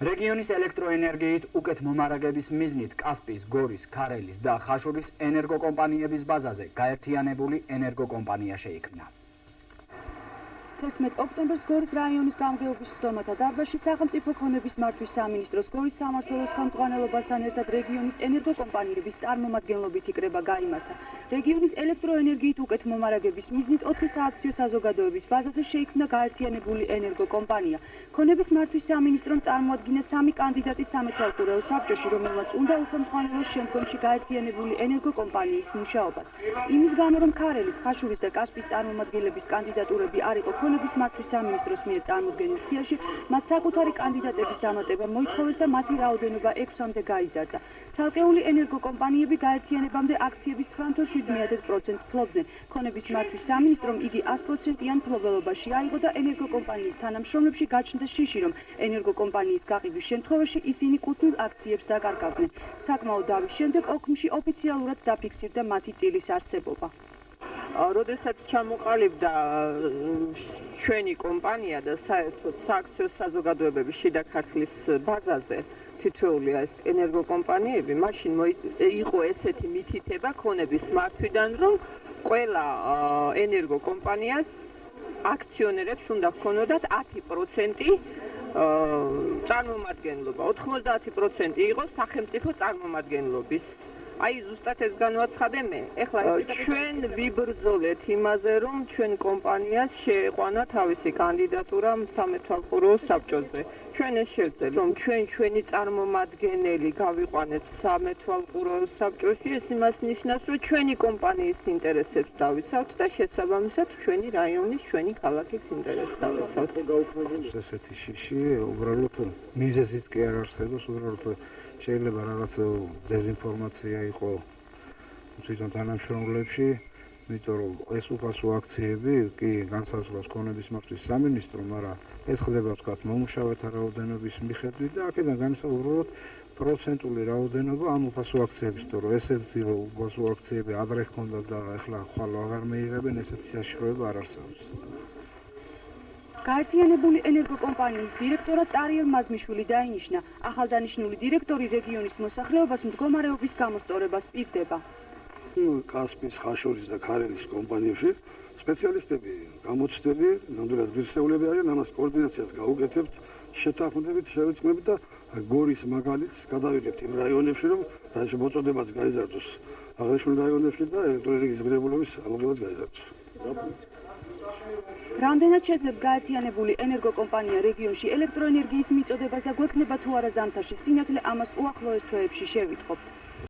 რეგიონის ელექტროენერგიით უკეთ მომარაგების მიზნით კასპიის, გორის, ქარელის და ხაშურის ენერგოკომპანიების ბაზაზე გაერთიანებული ენერგოკომპანია შეიქმნა. 11 ოქტომბერს გორის რაიონის გამგეობის ხდომათა დარბაზში სახელმწიფო ქონების მართვის სამინისტროს გორის სამმართველოს ხელმძღვანელობასთან ერთად რეგიონის ენერგოკომპანიების წარმომადგენლობითი კრება გაიმართა. რეგიონის ელექტროენერგიით უკეთ მომარაგების მიზნით 4 სააქციო საზოგადოების ბაზაზე შეიქმნა გაერთიანებული ენერგოკომპანია. ქონების მართვის სამინისტრომ წარმოადგინა 3 კანდიდატი სამეთვალყურეო საბჭოში, რომელმაც უნდა უხელმძღვანელოს შემდგომში გაერთიანებული ენერგოკომპანიის მუშაობას. იმის გამო, რომ ქარელის, ხაშურის და კასპიის წარმომადგენლების კანდიდატურები არ იყო ქონების მართვის სამინისტროს მიერ წარმოდგენილ სიაში, მათ საკუთარი კანდიდატების დამატება მოითხოვეს და მათი რაოდენობა 6-მდე გაიზარდა. ცალკეული ენერგოკომპანიები გაერთიანებამდე აქციების 97% ფლობდნენ. ქონების მართვის სამინისტრომ იგი 100%-იან ფლობელობაში აიღო და ენერგოკომპანიის თანამშრომლებში გაჩნდა შიში, რომ ენერგოკომპანიის გაყიდვის შემთხვევაში ისინი კუთვნილ აქციებს დაკარგავდნენ. საკმაო დავის შემდეგ ოქმში ოფიციალურად დაფიქსირდა მათი წილის არსებობა. როდესაც ჩამოყალიბდა ჩვენი კომპანია და საერთოდ სააქციო საზოგადოებების შიდა ქართლის ბაზაზე თითოეული ენერგოკომპანიები, მაშინ იყო ესეთი მითითება ქონების მართვიდან, რომ ყველა ენერგოკომპანიას აქციონერებს უნდა ჰქონოდათ 10% წარმომადგენლობა, 90% იყო სახელმწიფო წარმომადგენლობის. აი ზუსტად ეს განვაცხადე მე. ეხლა ჩვენ ვიბრძოლეთ იმაზე, რომ ჩვენ კომპანიას შეეყვანა თავისი კანდიდატურა სამეთვალყურეო საბჭოზე. ჩვენ ეს შევძელთ, რომ ჩვენი წარმომადგენელი გავიყვანეთ სამეთვალყურეო საბჭოში, ეს იმას ნიშნავს, რომ ჩვენი კომპანიის ინტერესებს დავიცავთ და შესაბამისად ჩვენი რაიონის, ჩვენი ქალაქის ინტერესს დავიცავთ. ესეთი შიში უბრალოდ მიზეზით კი არ არსებობს, უბრალოდ შეიძლება რაღაც დეზინფორმაცია იყო თვითონ თანამშრომლებში, იმიტომ რომ ეს უფასო აქციები კი განსაზღვრავს ქონების მართვის სამინისტრო, მაგრამ ეს ხდება თქვათ მომუშავეთა რაოდენობის მიხედვით და აქედან განსაზღვროთ პროცენტული რაოდენობა ამ უფასო აქციების, თორე ესეთი უფასო აქციები ადრე ჰქონდა და ახლა ხვალ აღარ მეიღებენ, ესეთი საშიშროება არ არსებობს. გაერთიანებული ენერგოკომპანიის დირექტორად ტარიელ მაზმიშვილი დაინიშნა. ახალდანიშნული დირექტორი რეგიონის მოსახლეობას მდგომარეობის გამოსწორებას პირდება. კასპიის, ხაშურის და ქარელის კომპანიებში სპეციალისტები გამოცდები, ნამდვილად ღირსეულები არიან, ამას კოორდინაციას გაუკეთებთ, შეთანხმდებით, შევიწყნებით და გორის მაგალითს გადავიღებთ იმ რაიონებში, რომ მოწოდებაც გაიზარდოს აღნიშნულ რაიონებში და ელექტროენერგიის ღირებულების ამოღებაც გაიზარდოს. რამდენად შეძლებს გაერთიანებული ენერგოკომპანია რეგიონში ელექტროენერგიის მიწოდებას და გვექნება თუ არა ზამთარში სინათლე, ამას უახლოეს თვეებში შევიტყობთ.